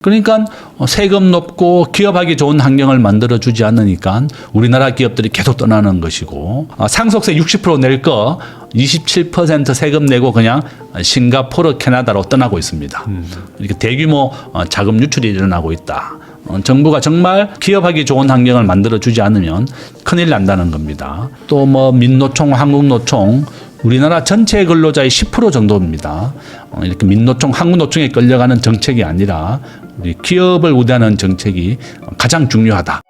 그러니까 세금 높고 기업하기 좋은 환경을 만들어주지 않으니까 우리나라 기업들이 계속 떠나는 것이고, 상속세 60% 낼 거 27% 세금 내고 그냥 싱가포르, 캐나다로 떠나고 있습니다. 이렇게 대규모 자금 유출이 일어나고 있다. 정부가 정말 기업하기 좋은 환경을 만들어주지 않으면 큰일 난다는 겁니다. 또 뭐 민노총, 한국노총, 우리나라 전체 근로자의 10% 정도입니다. 이렇게 민노총, 한국노총에 끌려가는 정책이 아니라 우리 기업을 우대하는 정책이 가장 중요하다.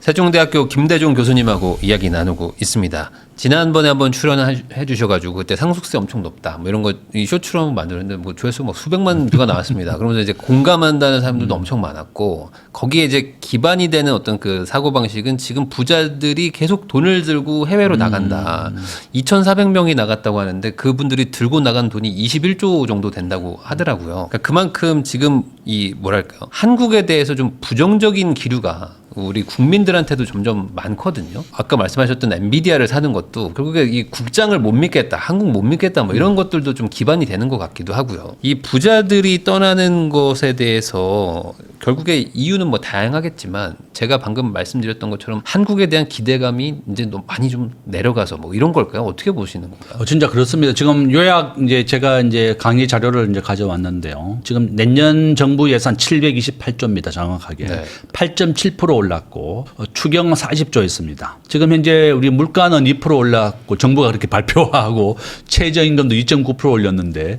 세종대학교 김대중 교수님하고 이야기 나누고 있습니다. 지난번에 한번 출연해 주셔가지고 그때 상속세 엄청 높다 뭐 이런 거 이 쇼츠로 한번 만들었는데 뭐 조회수 막 수백만 뷰가 나왔습니다. 그러면서 이제 공감한다는 사람들도 엄청 많았고, 거기에 이제 기반이 되는 어떤 그 사고 방식은 지금 부자들이 계속 돈을 들고 해외로 나간다. 2,400명이 나갔다고 하는데 그분들이 들고 나간 돈이 21조 정도 된다고 하더라고요. 그러니까 그만큼 지금 이 뭐랄까요, 한국에 대해서 좀 부정적인 기류가 우리 국민들한테도 점점 많거든요. 아까 말씀하셨던 엔비디아를 사는 것도 결국에 이 국장을 못 믿겠다, 한국 못 믿겠다 뭐 이런 것들도 좀 기반이 되는 것 같기도 하고요. 이 부자들이 떠나는 것에 대해서 결국에 이유는 뭐 다양하겠지만 제가 방금 말씀드렸던 것처럼 한국에 대한 기대감이 이제 너무 많이 좀 내려가서 뭐 이런 걸까요? 어떻게 보시는 건가요? 진짜 그렇습니다. 지금 요약 이제 제가 이제 강의 자료를 이제 가져왔는데요. 지금 내년 정부 예산 728조입니다. 정확하게. 네. 8.7% 올랐고 추경 40조 있습니다. 지금 현재 우리 물가는 2% 올랐고 정부가 그렇게 발표하고 최저임금도 2.9% 올렸는데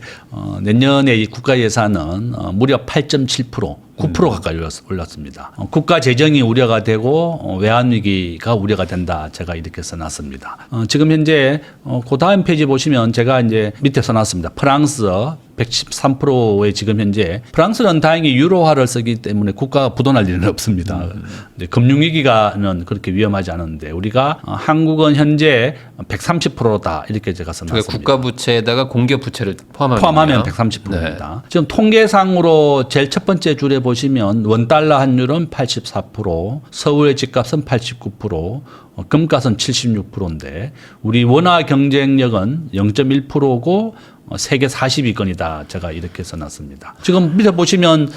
내년에 이 국가 예산은 무려 8.7%. 9% 가까이 올랐습니다. 국가 재정이 우려가 되고 외환 위기가 우려가 된다. 제가 이렇게 써놨습니다. 지금 현재 그 다음 페이지 보시면 제가 이제 밑에 써놨습니다. 프랑스 113%의 지금 현재, 프랑스는 다행히 유로화를 쓰기 때문에 국가가 부도날 일은 없습니다. 금융위기가는 그렇게 위험하지 않은데 우리가 한국은 현재 130%다 이렇게 제가 써놨습니다. 국가 부채에다가 공기업 부채를 포함하면 130%입니다. 네. 지금 통계상으로 제일 첫 번째 줄에 보시면 원달러 환율은 84%, 서울의 집값은 89%, 금값은 76%인데 우리 원화 경쟁력은 0.1%고 세계 40위권이다. 제가 이렇게 써놨습니다. 지금 밑에 보시면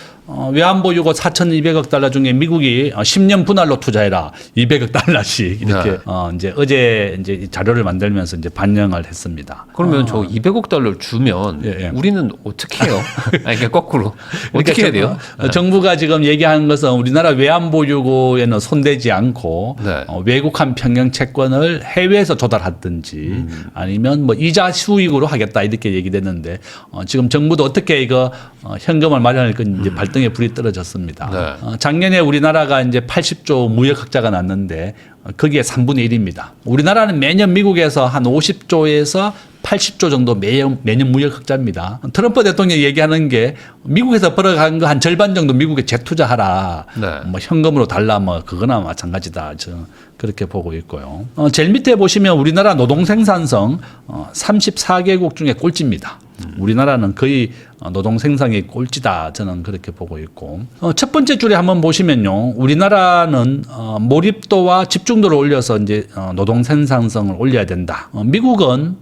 외환보유고 4,200억 달러 중에 미국이 10년 분할로 투자해라 200억 달러씩 이렇게 네. 이제 어제 이제 자료를 만들면서 이제 반영을 했습니다. 그러면 저 200억 달러를 주면 우리는 어떻게 해요? 아니, 그러니까 거꾸로 어떻게 해야 돼요? 정부가 지금 얘기하는 것은 우리나라 외환보유고에는 손대지 않고 외국한 평형 채권을 해외에서 조달하든지 아니면 뭐 이자 수익으로 하겠다 이렇게 얘기됐는데 지금 정부도 어떻게 이거 현금을 마련할 건지 발등에 불이 떨어졌습니다. 작년에 우리나라가 이제 80조 무역 흑자가 났는데 거기에 3분의 1입니다. 우리나라는 매년 미국에서 한 50조에서 80조 정도 매년 무역 흑자입니다. 트럼프 대통령이 얘기하는 게 미국에서 벌어간 거 한 절반 정도 미국에 재투자하라. 뭐 현금으로 달라 뭐 그거나 마찬가지다. 저는 그렇게 보고 있고요. 제일 밑에 보시면 우리나라 노동 생산성 34개국 중에 꼴찌입니다. 우리나라는 거의 노동 생산이 꼴찌다. 저는 그렇게 보고 있고. 첫 번째 줄에 한번 보시면요. 우리나라는 몰입도와 집중도를 올려서 이제 노동 생산성을 올려야 된다. 미국은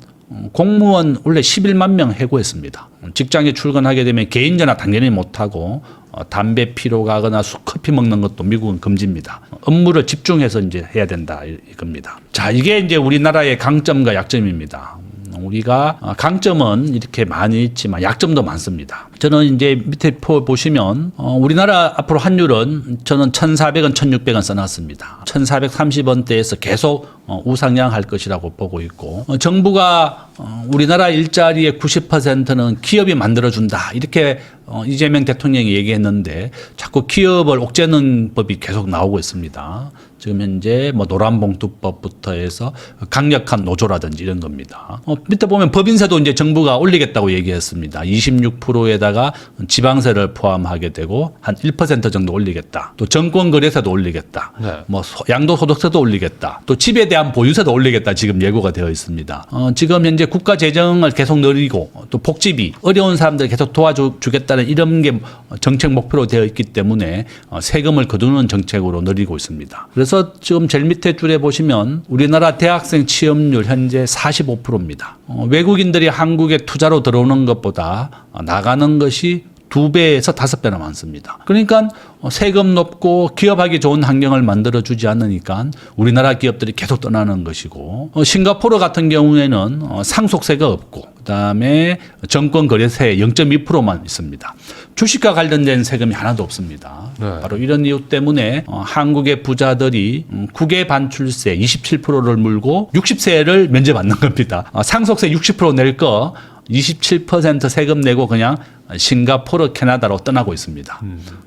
공무원 원래 11만 명 해고했습니다. 직장에 출근하게 되면 개인 전화 당연히 못하고 담배 피러 가거나 커피 먹는 것도 미국은 금지입니다. 업무를 집중해서 이제 해야 된다 이겁니다. 자, 이게 이제 우리나라의 강점과 약점입니다. 우리가 강점은 이렇게 많이 있지만 약점도 많습니다. 저는 이제 밑에 보시면 우리나라 앞으로 환율은 저는 1,400원, 1,600원 써놨습니다. 1,430원대에서 계속 우상향할 것이라고 보고 있고 정부가 우리나라 일자리의 90%는 기업이 만들어준다. 이렇게 이재명 대통령이 얘기했는데 자꾸 기업을 옥죄는 법이 계속 나오고 있습니다. 지금 현재 뭐 노란봉투법부터 해서 강력한 노조라든지 이런 겁니다. 밑에 보면 법인세도 이제 정부가 올리겠다고 얘기했습니다. 26%에다가 지방세를 포함하게 되고 한 1% 정도 올리겠다. 또 정권거래세도 올리겠다. 뭐 양도소득세도 올리겠다. 또 집에 대한 보유세도 올리겠다. 지금 예고가 되어 있습니다. 지금 현재 국가 재정을 계속 늘리고 또 복지비 어려운 사람들 계속 도와주겠다는 하겠다는 이런 게 정책 목표로 되어 있기 때문에 세금을 거두는 정책으로 늘리고 있습니다. 그래서 지금 제일 밑에 줄에 보시면 우리나라 대학생 취업률 현재 45%입니다. 외국인들이 한국에 투자로 들어오는 것보다 나가는 것이 2배에서 5배나 많습니다. 그러니까 세금 높고 기업하기 좋은 환경을 만들어주지 않으니까 우리나라 기업들이 계속 떠나는 것이고, 싱가포르 같은 경우에는 상속세가 없고 그다음에 정권거래세 0.2%만 있습니다. 주식과 관련된 세금이 하나도 없습니다. 네. 바로 이런 이유 때문에 한국의 부자들이 국외 반출세 27%를 물고 60세를 면제받는 겁니다. 상속세 60% 낼 거 27% 세금 내고 그냥 싱가포르, 캐나다로 떠나고 있습니다.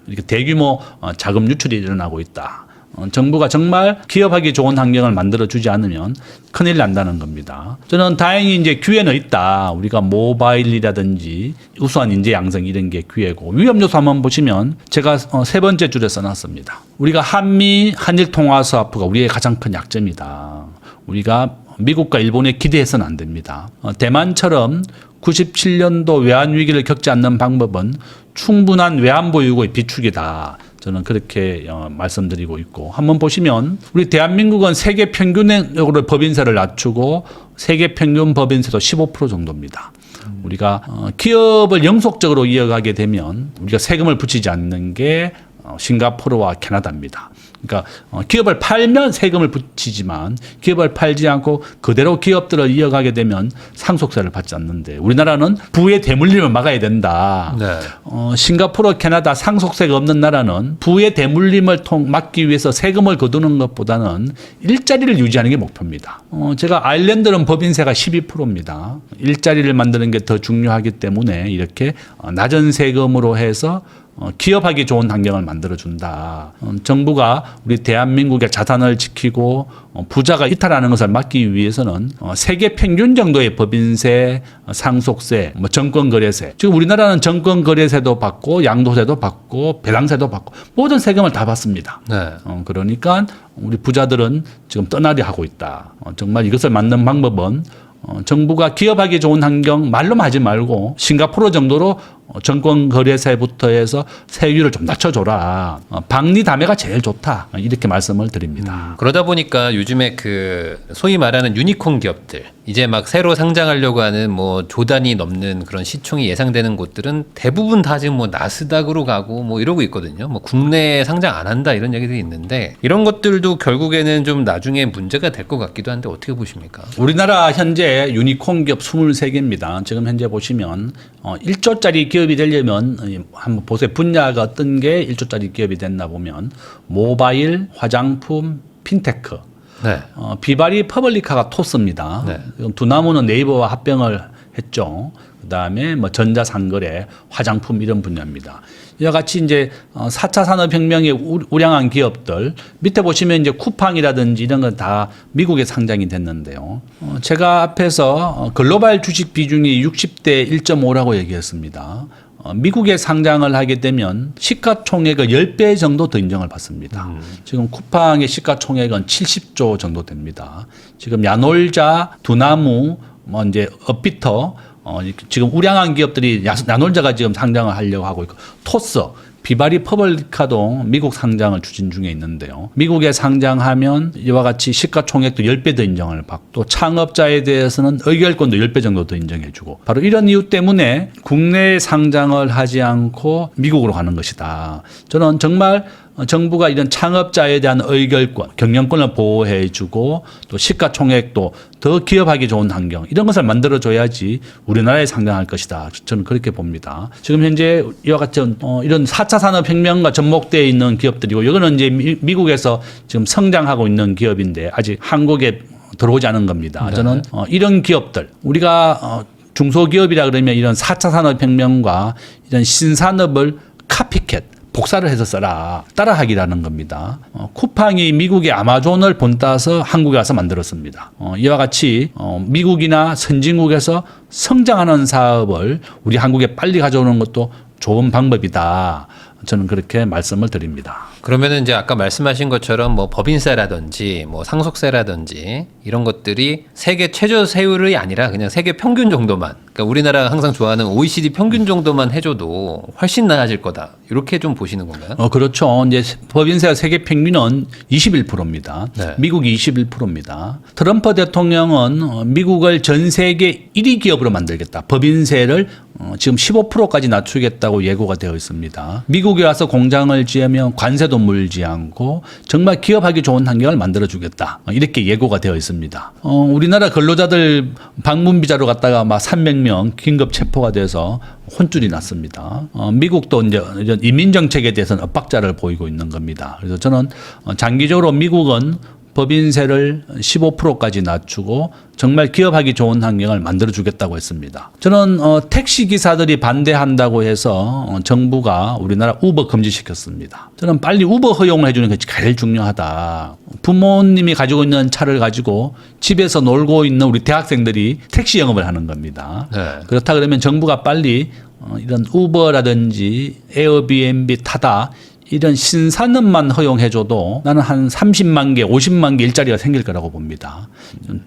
이렇게 대규모 자금 유출이 일어나고 있다. 정부가 정말 기업하기 좋은 환경을 만들어주지 않으면 큰일 난다는 겁니다. 저는 다행히 이제 기회는 있다. 우리가 모바일이라든지 우수한 인재 양성 이런 게 기회고, 위험 요소 한번 보시면 제가 3번째 줄에 써놨습니다. 우리가 한일 통화 수합부가 우리의 가장 큰 약점이다. 우리가 미국과 일본에 기대해서는 안 됩니다. 대만처럼 97년도 외환위기를 겪지 않는 방법은 충분한 외환보유고의 비축이다. 저는 그렇게 말씀드리고 있고, 한번 보시면 우리 대한민국은 세계 평균으로 법인세를 낮추고 세계 평균 법인세도 15% 정도입니다. 우리가 기업을 영속적으로 이어가게 되면 우리가 세금을 붙이지 않는 게 싱가포르와 캐나다입니다. 그러니까 기업을 팔면 세금을 붙이지만 기업을 팔지 않고 그대로 기업들을 이어가게 되면 상속세를 받지 않는데, 우리나라는 부의 대물림을 막아야 된다. 네. 싱가포르, 캐나다 상속세가 없는 나라는 부의 대물림을 막기 위해서 세금을 거두는 것보다는 일자리를 유지하는 게 목표입니다. 제가 아일랜드는 법인세가 12%입니다. 일자리를 만드는 게 더 중요하기 때문에 이렇게 낮은 세금으로 해서 기업하기 좋은 환경을 만들어준다. 정부가 우리 대한민국의 자산을 지키고 부자가 이탈하는 것을 막기 위해서는 세계 평균 정도의 법인세, 상속세, 정권거래세. 지금 우리나라는 정권거래세도 받고 양도세도 받고 배당세도 받고 모든 세금을 다 받습니다. 네. 그러니까 우리 부자들은 지금 떠나려 하고 있다. 정말 이것을 막는 방법은 정부가 기업하기 좋은 환경 말로만 하지 말고 싱가포르 정도로 정권 거래세부터 해서 세율을 좀 낮춰줘라. 박리담회가 제일 좋다. 이렇게 말씀을 드립니다. 그러다 보니까 요즘에 그 소위 말하는 유니콘 기업들, 이제 막 새로 상장하려고 하는 뭐 조단이 넘는 그런 시총이 예상되는 곳들은 대부분 다 지금 뭐 나스닥으로 가고 뭐 이러고 있거든요. 뭐 국내에 상장 안 한다 이런 얘기들이 있는데, 이런 것들도 결국에는 좀 나중에 문제가 될 것 같기도 한데 어떻게 보십니까? 우리나라 현재 유니콘 기업 23개입니다. 지금 현재 보시면 1조짜리 기업이 되려면 한번 보세요. 분야가 어떤 게 1조짜리 기업이 됐나 보면 모바일, 화장품, 핀테크, 네. 비바리 퍼블리카가 토스입니다. 네. 두나무는 네이버와 합병을 했죠. 그다음에 뭐 전자상거래, 화장품 이런 분야입니다. 이와 같이 이제 4차 산업혁명의 우량한 기업들 밑에 보시면 이제 쿠팡이라든지 이런 건 다 미국에 상장이 됐는데요. 제가 앞에서 글로벌 주식 비중이 60대 1.5라고 얘기했습니다. 미국에 상장을 하게 되면 시가총액의 10배 정도 더 인정을 받습니다. 지금 쿠팡의 시가총액은 70조 정도 됩니다. 지금 야놀자, 두나무, 뭐 이제 업비터, 지금 우량한 기업들이 야놀자가 지금 상장을 하려고 하고 있고, 토스, 비바리 퍼블리카도 미국 상장을 추진 중에 있는데요. 미국에 상장하면 이와 같이 시가총액도 10배 더 인정을 받고, 또 창업자에 대해서는 의결권도 10배 정도 더 인정해 주고, 바로 이런 이유 때문에 국내에 상장을 하지 않고 미국으로 가는 것이다. 저는 정말 정부가 이런 창업자에 대한 의결권, 경영권을 보호해 주고 또 시가총액도 더 기업하기 좋은 환경, 이런 것을 만들어줘야지 우리나라에 상장할 것이다. 저는 그렇게 봅니다. 지금 현재 이와 같은 이런 4차 산업혁명과 접목되어 있는 기업들이고, 이거는 이제 미국에서 지금 성장하고 있는 기업인데 아직 한국에 들어오지 않은 겁니다. 네. 저는 이런 기업들, 우리가 중소기업이라 그러면 이런 4차 산업혁명과 이런 신산업을 카피캣, 복사를 해서 써라, 따라하기라는 겁니다. 쿠팡이 미국의 아마존을 본따서 한국에 와서 만들었습니다. 이와 같이 미국이나 선진국에서 성장하는 사업을 우리 한국에 빨리 가져오는 것도 좋은 방법이다. 저는 그렇게 말씀을 드립니다. 그러면은 이제 아까 말씀하신 것처럼 뭐 법인세라든지 뭐 상속세라든지 이런 것들이 세계 최저 세율이 아니라 그냥 세계 평균 정도만, 그러니까 우리나라가 항상 좋아하는 OECD 평균 정도만 해줘도 훨씬 나아질 거다. 이렇게 좀 보시는 건가요? 그렇죠. 이제 법인세가 세계 평균은 21%입니다. 네. 미국이 21%입니다. 트럼프 대통령은 미국을 전 세계 1위 기업으로 만들겠다. 법인세를 지금 15%까지 낮추겠다고 예고가 되어 있습니다. 미국에 와서 공장을 지으면 관세도 물지 않고 정말 기업하기 좋은 환경을 만들어주겠다. 이렇게 예고가 되어 있습니다. 우리나라 근로자들 방문 비자로 갔다가 막 300명 긴급 체포가 돼서 혼쭐이 났습니다. 미국도 이제 이민 정책에 대해서는 엇박자를 보이고 있는 겁니다. 그래서 저는 장기적으로 미국은 법인세를 15%까지 낮추고 정말 기업하기 좋은 환경을 만들어주겠다고 했습니다. 저는 택시 기사들이 반대한다고 해서 정부가 우리나라 우버 금지시켰습니다. 저는 빨리 우버 허용을 해주는 것이 제일 중요하다. 부모님이 가지고 있는 차를 가지고 집에서 놀고 있는 우리 대학생들이 택시 영업을 하는 겁니다. 네. 그렇다 그러면 정부가 빨리 이런 우버라든지 에어비앤비 타다 이런 신산업만 허용해줘도 나는 한 30만 개, 50만 개 일자리가 생길 거라고 봅니다.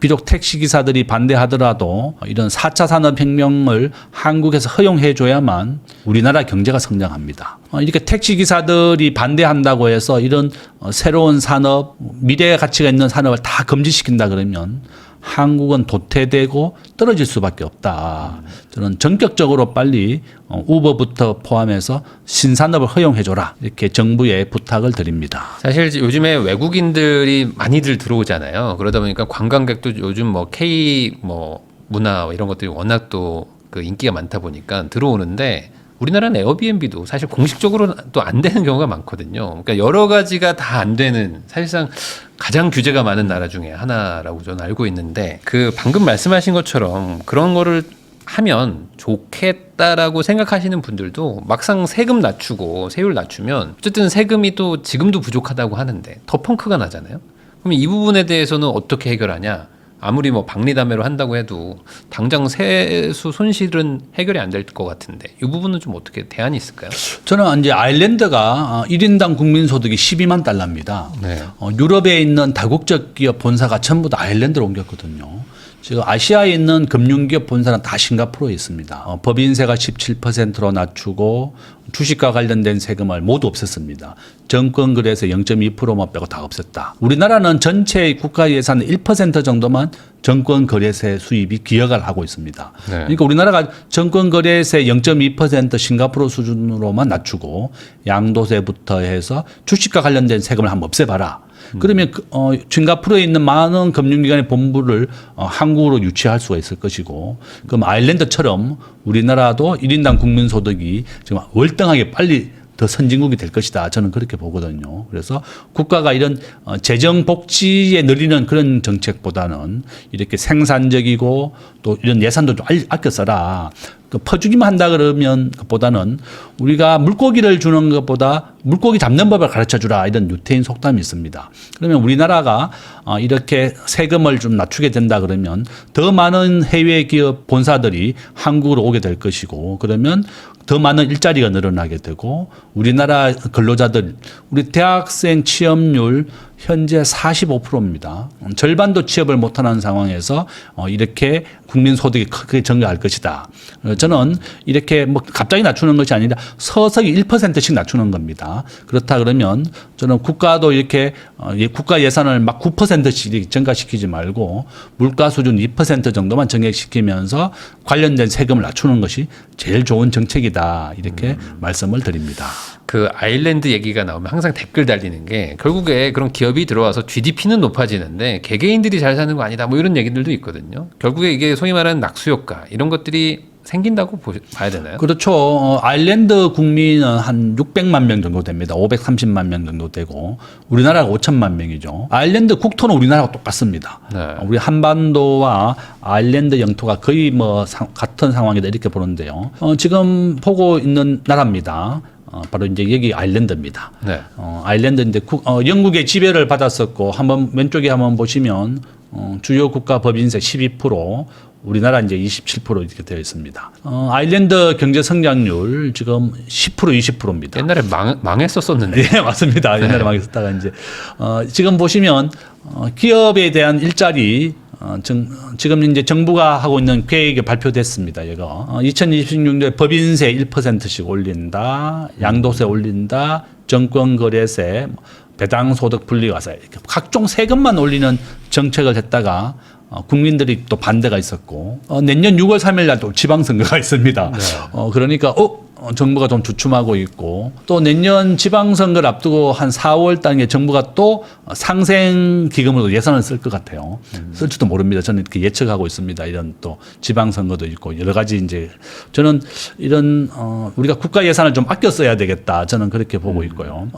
비록 택시기사들이 반대하더라도 이런 4차 산업혁명을 한국에서 허용해줘야만 우리나라 경제가 성장합니다. 이렇게 택시기사들이 반대한다고 해서 이런 새로운 산업, 미래의 가치가 있는 산업을 다 금지시킨다 그러면 한국은 도태되고 떨어질 수밖에 없다. 저는 전격적으로 빨리 우버부터 포함해서 신산업을 허용해줘라. 이렇게 정부에 부탁을 드립니다. 사실 요즘에 외국인들이 많이들 들어오잖아요. 그러다 보니까 관광객도 요즘 뭐 K 뭐 문화 이런 것들이 워낙 또 그 인기가 많다 보니까 들어오는데 우리나라는 에어비앤비도 사실 공식적으로 또 안 되는 경우가 많거든요. 그러니까 여러 가지가 다 안 되는 사실상 가장 규제가 많은 나라 중에 하나라고 저는 알고 있는데 그 방금 말씀하신 것처럼 그런 거를 하면 좋겠다라고 생각하시는 분들도 막상 세금 낮추고 세율 낮추면 어쨌든 세금이 또 지금도 부족하다고 하는데 더 펑크가 나잖아요. 그럼 이 부분에 대해서는 어떻게 해결하냐? 아무리 뭐 박리담회로 한다고 해도 당장 세수 손실은 해결이 안 될 것 같은데 이 부분은 좀 어떻게 대안이 있을까요? 저는 이제 아일랜드가 1인당 국민소득이 12만 달러입니다. 네. 유럽에 있는 다국적 기업 본사가 전부 다 아일랜드로 옮겼거든요. 지금 아시아에 있는 금융기업 본사는 다 싱가포르에 있습니다. 법인세가 17%로 낮추고 주식과 관련된 세금을 모두 없앴습니다. 정권거래세 0.2%만 빼고 다 없앴다. 우리나라는 전체 국가 예산의 1% 정도만 정권거래세 수입이 기여를 하고 있습니다. 네. 그러니까 우리나라가 정권거래세 0.2% 싱가포르 수준으로만 낮추고 양도세부터 해서 주식과 관련된 세금을 한번 없애봐라. 그러면 싱가포르에 있는 많은 금융기관의 본부를 한국으로 유치할 수가 있을 것이고, 그럼 아일랜드처럼 우리나라도 1인당 국민소득이 지금 월등하게 빨리 더 선진국이 될 것이다. 저는 그렇게 보거든요. 그래서 국가가 이런 재정 복지에 늘리는 그런 정책보다는 이렇게 생산적이고 또 이런 예산도 좀 아껴 써라. 퍼주기만 한다 그러면 보다는 우리가 물고기를 주는 것보다 물고기 잡는 법을 가르쳐 주라 이런 유태인 속담이 있습니다. 그러면 우리나라가 이렇게 세금을 좀 낮추게 된다 그러면 더 많은 해외 기업 본사들이 한국으로 오게 될 것이고, 그러면 더 많은 일자리가 늘어나게 되고 우리나라 근로자들, 우리 대학생 취업률 현재 45%입니다. 절반도 취업을 못하는 상황에서 이렇게 국민소득이 크게 증가할 것이다. 저는 이렇게 뭐 갑자기 낮추는 것이 아니라 서서히 1%씩 낮추는 겁니다. 그렇다 그러면 저는 국가도 이렇게 국가 예산을 막 9%씩 증가시키지 말고 물가 수준 2% 정도만 증액시키면서 관련된 세금을 낮추는 것이 제일 좋은 정책이다. 이렇게 말씀을 드립니다. 그 아일랜드 얘기가 나오면 항상 댓글 달리는 게 결국에 그런 기업이 들어와서 GDP는 높아지는데 개개인들이 잘 사는 거 아니다 뭐 이런 얘기들도 있거든요. 결국에 이게 소위 말하는 낙수 효과 이런 것들이 생긴다고 봐야 되나요? 그렇죠. 아일랜드 국민은 한 600만 명 정도 됩니다. 530만 명 정도 되고 우리나라가 5천만 명이죠. 아일랜드 국토는 우리나라와 똑같습니다. 네. 우리 한반도와 아일랜드 영토가 거의 뭐 같은 상황이다 이렇게 보는데요. 지금 보고 있는 나라입니다. 바로 이제 여기 아일랜드입니다. 네. 아일랜드인데 영국의 지배를 받았었고 한번 왼쪽에 한번 보시면 주요 국가 법인세 12%, 우리나라 이제 27% 이렇게 되어 있습니다. 아일랜드 경제 성장률 지금 10% 20%입니다. 옛날에 망했었었는데. 네, 맞습니다. 옛날에 네. 망했었다가 이제 지금 보시면 기업에 대한 일자리 지금 이제 정부가 하고 있는 계획이 발표됐습니다. 이거 2026년에 법인세 1%씩 올린다, 양도세 올린다, 정권거래세, 배당소득 분리과세 이렇게 각종 세금만 올리는 정책을 했다가 국민들이 또 반대가 있었고 내년 6월 3일 날 또 지방선거가 있습니다. 네. 그러니까 정부가 좀 주춤하고 있고 또 내년 지방선거를 앞두고 한 4월 달에 정부가 또 상생기금으로 예산을 쓸 것 같아요. 쓸지도 모릅니다. 저는 이렇게 예측하고 있습니다. 이런 또 지방선거도 있고 여러 가지 이제 저는 이런 우리가 국가 예산을 좀 아껴 써야 되겠다. 저는 그렇게 보고 있고요.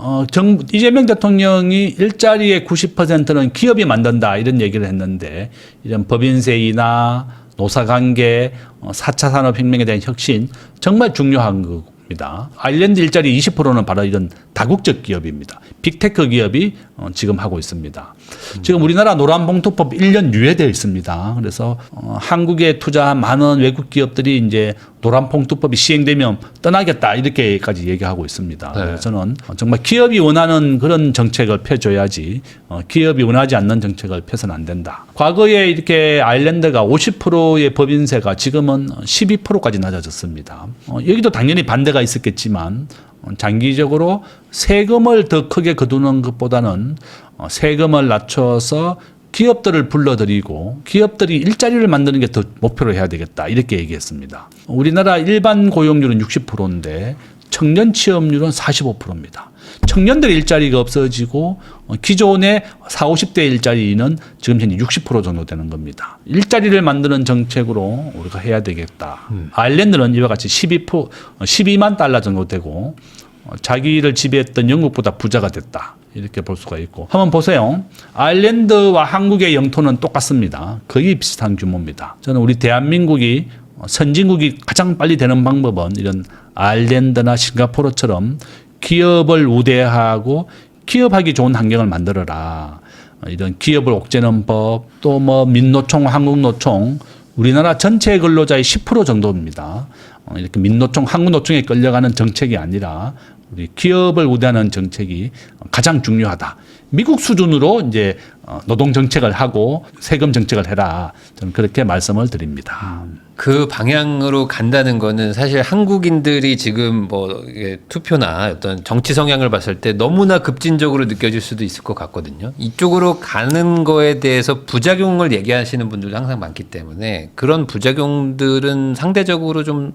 이재명 대통령이 일자리의 90%는 기업이 만든다 이런 얘기를 했는데 이런 법인세이나 노사관계, 4차 산업혁명에 대한 혁신 정말 중요한 겁니다. 아일랜드 일자리 20%는 바로 이런 다국적 기업입니다. 빅테크 기업이 지금 하고 있습니다. 지금 우리나라 노란봉투법 1년 유예되어 있습니다. 그래서 한국에 투자한 많은 외국 기업들이 이제 노란봉투법이 시행되면 떠나겠다 이렇게까지 얘기하고 있습니다. 네. 그래서 저는 정말 기업이 원하는 그런 정책을 펴줘야지 기업이 원하지 않는 정책을 펴서는 안 된다. 과거에 이렇게 아일랜드가 50%의 법인세가 지금은 12%까지 낮아졌습니다. 여기도 당연히 반대가 있었겠지만 장기적으로 세금을 더 크게 거두는 것보다는 세금을 낮춰서 기업들을 불러들이고 기업들이 일자리를 만드는 게 더 목표로 해야 되겠다 이렇게 얘기했습니다. 우리나라 일반 고용률은 60%인데 청년 취업률은 45%입니다. 청년들의 일자리가 없어지고 기존의 40, 50대 일자리는 지금 현재 60% 정도 되는 겁니다. 일자리를 만드는 정책으로 우리가 해야 되겠다. 아일랜드는 이와 같이 12만 달러 정도 되고 자기를 지배했던 영국보다 부자가 됐다. 이렇게 볼 수가 있고 한번 보세요. 아일랜드와 한국의 영토는 똑같습니다. 거의 비슷한 규모입니다. 저는 우리 대한민국이 선진국이 가장 빨리 되는 방법은 이런 아일랜드나 싱가포르처럼 기업을 우대하고 기업하기 좋은 환경을 만들어라. 이런 기업을 옥죄는 법, 또 뭐 민노총, 한국노총, 우리나라 전체 근로자의 10% 정도입니다. 이렇게 민노총, 한국노총에 끌려가는 정책이 아니라 우리 기업을 우대하는 정책이 가장 중요하다. 미국 수준으로 이제 노동 정책을 하고 세금 정책을 해라. 저는 그렇게 말씀을 드립니다. 그 방향으로 간다는 거는 사실 한국인들이 지금 뭐 이게 투표나 어떤 정치 성향을 봤을 때 너무나 급진적으로 느껴질 수도 있을 것 같거든요. 이쪽으로 가는 거에 대해서 부작용을 얘기하시는 분들도 항상 많기 때문에 그런 부작용들은 상대적으로 좀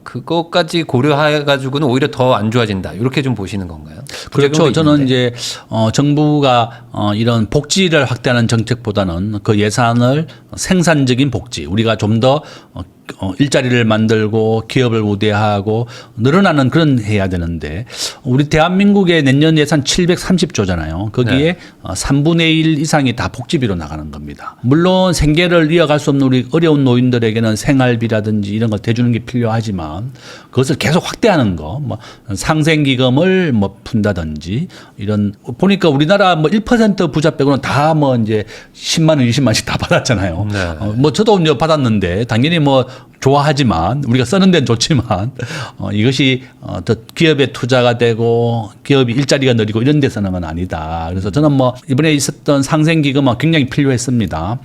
그것까지 고려해 가지고는 오히려 더 안 좋아진다. 이렇게 좀 보시는 건가요? 그렇죠. 저는 이제 정부가 이런 복지를 확대하는 정책보다는 그 예산을 생산적인 복지, 우리가 좀 더 일자리를 만들고 기업을 우대하고 늘어나는 그런 해야 되는데 우리 대한민국의 내년 예산 730조잖아요. 거기에 네. 3분의 1 이상이 다 복지비로 나가는 겁니다. 물론 생계를 이어갈 수 없는 우리 어려운 노인들에게는 생활비라든지 이런 걸 대주는 게 필요하지만 그것을 계속 확대하는 거, 뭐 상생기금을 뭐 푼다든지 이런 보니까 우리나라 뭐 1% 부자 빼고는 다 뭐 이제 10만 원, 20만 원씩 다 받았잖아요. 네. 뭐 저도 이제 받았는데 당연히 뭐 좋아하지만 우리가 쓰는 데는 좋지만 이것이 더 기업에 투자가 되고 기업이 일자리가 늘리고 이런 데서는 건 아니다. 그래서 저는 뭐 이번에 있었던 상생기금은 굉장히 필요했습니다.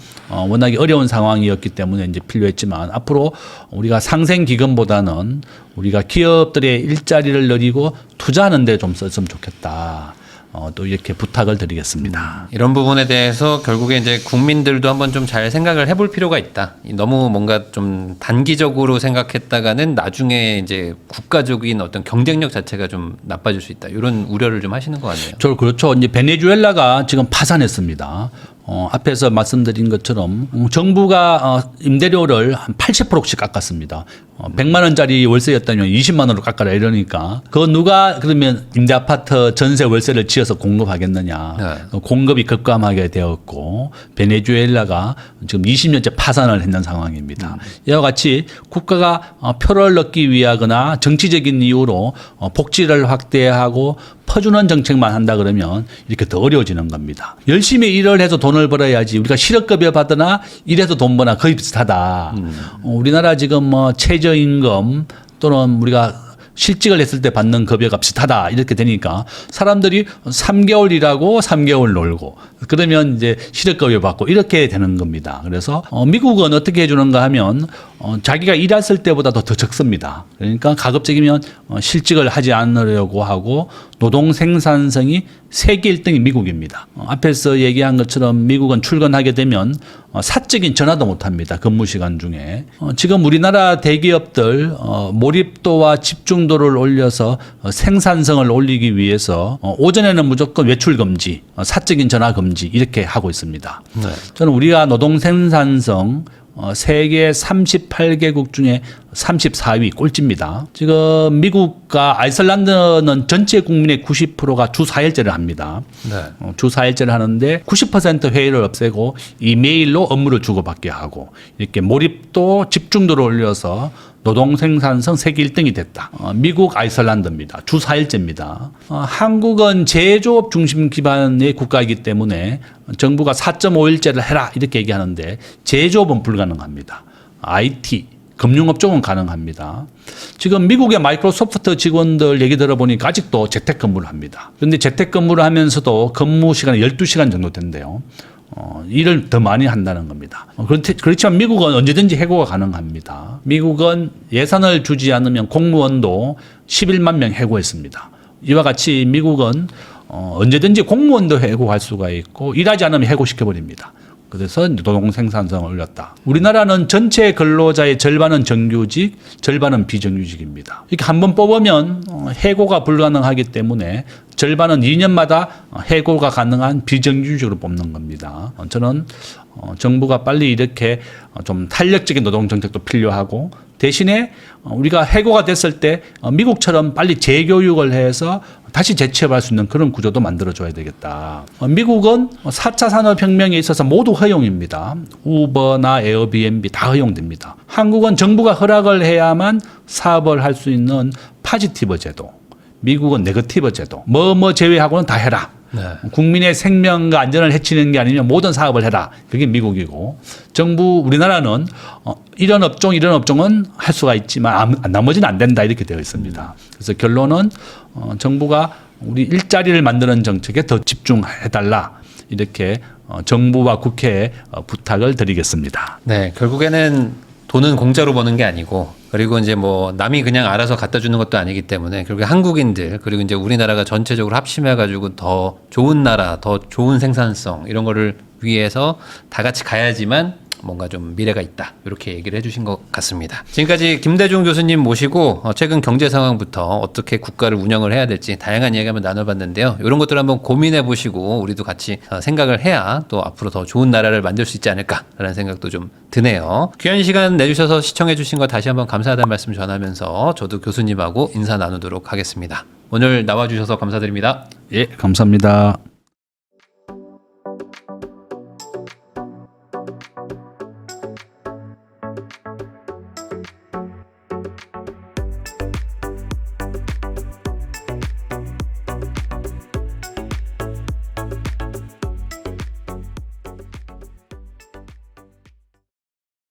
워낙에 어려운 상황이었기 때문에 이제 필요했지만 앞으로 우리가 상생기금보다는 우리가 기업들의 일자리를 늘리고 투자하는 데 좀 썼으면 좋겠다. 또 이렇게 부탁을 드리겠습니다. 이런 부분에 대해서 결국에 이제 국민들도 한번 좀 잘 생각을 해볼 필요가 있다. 너무 뭔가 좀 단기적으로 생각했다가는 나중에 이제 국가적인 어떤 경쟁력 자체가 좀 나빠질 수 있다. 이런 우려를 좀 하시는 것 같네요. 저 그렇죠. 이제 베네수엘라가 지금 파산했습니다. 앞에서 말씀드린 것처럼 정부가 임대료를 한 80%씩 깎았습니다. 100만 원짜리 월세였다면 20만 원으로 깎아라 이러니까 그 누가 그러면 임대 아파트 전세 월세를 지어서 공급하겠느냐. 네. 공급이 급감하게 되었고 베네수엘라가 지금 20년째 파산을 했는 상황입니다. 이와 같이 국가가 표를 얻기 위하거나 정치적인 이유로 복지를 확대하고 퍼주는 정책만 한다 그러면 이렇게 더 어려워지는 겁니다. 열심히 일을 해서 돈을 벌어야지 우리가 실업급여 받으나 일해서 돈 버나 거의 비슷하다. 우리나라 지금 뭐 최저임금 또는 우리가 실직을 했을 때 받는 급여가 비슷하다 이렇게 되니까 사람들이 3개월 일하고 3개월 놀고 그러면 이제 실업급여 받고 이렇게 되는 겁니다. 그래서 미국은 어떻게 해주는가 하면 자기가 일했을 때보다도 더 적습니다. 그러니까 가급적이면 실직을 하지 않으려고 하고 노동 생산성이 세계 1등이 미국입니다. 앞에서 얘기한 것처럼 미국은 출근하게 되면 사적인 전화도 못합니다. 근무 시간 중에. 지금 우리나라 대기업들 몰입도와 집중도를 올려서 생산성을 올리기 위해서 오전에는 무조건 외출 금지, 사적인 전화 금지 이렇게 하고 있습니다. 네. 저는 우리가 노동 생산성 세계 38개국 중에 34위 꼴찌입니다. 지금 미국과 아이슬란드는 전체 국민의 90%가 주 4일제를 합니다. 네. 주 4일제를 하는데 90% 회의를 없애고 이메일로 업무를 주고받게 하고 이렇게 몰입도 집중도를 올려서 노동 생산성 세계 1등이 됐다. 미국, 아이슬란드입니다. 주 4일제입니다. 한국은 제조업 중심 기반의 국가이기 때문에 정부가 4.5일제를 해라 이렇게 얘기하는데 제조업은 불가능합니다. IT, 금융업 쪽은 가능합니다. 지금 미국의 마이크로소프트 직원들 얘기 들어보니까 아직도 재택근무를 합니다. 그런데 재택근무를 하면서도 근무 시간이 12시간 정도 된대요. 일을 더 많이 한다는 겁니다. 그렇지만 미국은 언제든지 해고가 가능합니다. 미국은 예산을 주지 않으면 공무원도 11만 명 해고했습니다. 이와 같이 미국은 언제든지 공무원도 해고할 수가 있고 일하지 않으면 해고시켜버립니다. 그래서 노동 생산성을 올렸다. 우리나라는 전체 근로자의 절반은 정규직, 절반은 비정규직입니다. 이렇게 한번 뽑으면 해고가 불가능하기 때문에 절반은 2년마다 해고가 가능한 비정규직으로 뽑는 겁니다. 저는 정부가 빨리 이렇게 좀 탄력적인 노동 정책도 필요하고 대신에 우리가 해고가 됐을 때 미국처럼 빨리 재교육을 해서 다시 재취업할 수 있는 그런 구조도 만들어줘야 되겠다. 미국은 4차 산업혁명에 있어서 모두 허용입니다. 우버나 에어비앤비 다 허용됩니다. 한국은 정부가 허락을 해야만 사업을 할 수 있는 파지티브 제도. 미국은 네거티브 제도. 뭐 제외하고는 다 해라. 네. 국민의 생명과 안전을 해치는 게 아니면 모든 사업을 해라. 그게 미국이고 우리나라는 이런 업종은 할 수가 있지만 나머지는 안 된다 이렇게 되어 있습니다. 그래서 결론은 정부가 우리 일자리를 만드는 정책에 더 집중해달라 이렇게 정부와 국회에 부탁을 드리겠습니다. 네, 결국에는 돈은 공짜로 버는 게 아니고 그리고 이제 뭐 남이 그냥 알아서 갖다 주는 것도 아니기 때문에 결국에 한국인들 그리고 이제 우리나라가 전체적으로 합심해 가지고 더 좋은 나라, 더 좋은 생산성 이런 거를 위해서 다 같이 가야지만 뭔가 좀 미래가 있다 이렇게 얘기를 해주신 것 같습니다. 지금까지 김대중 교수님 모시고 최근 경제 상황부터 어떻게 국가를 운영을 해야 될지 다양한 이야기 한번 나눠봤는데요. 이런 것들 한번 고민해 보시고 우리도 같이 생각을 해야 또 앞으로 더 좋은 나라를 만들 수 있지 않을까라는 생각도 좀 드네요. 귀한 시간 내주셔서 시청해 주신 거 다시 한번 감사하다는 말씀 전하면서 저도 교수님하고 인사 나누도록 하겠습니다. 오늘 나와주셔서 감사드립니다. 예, 감사합니다.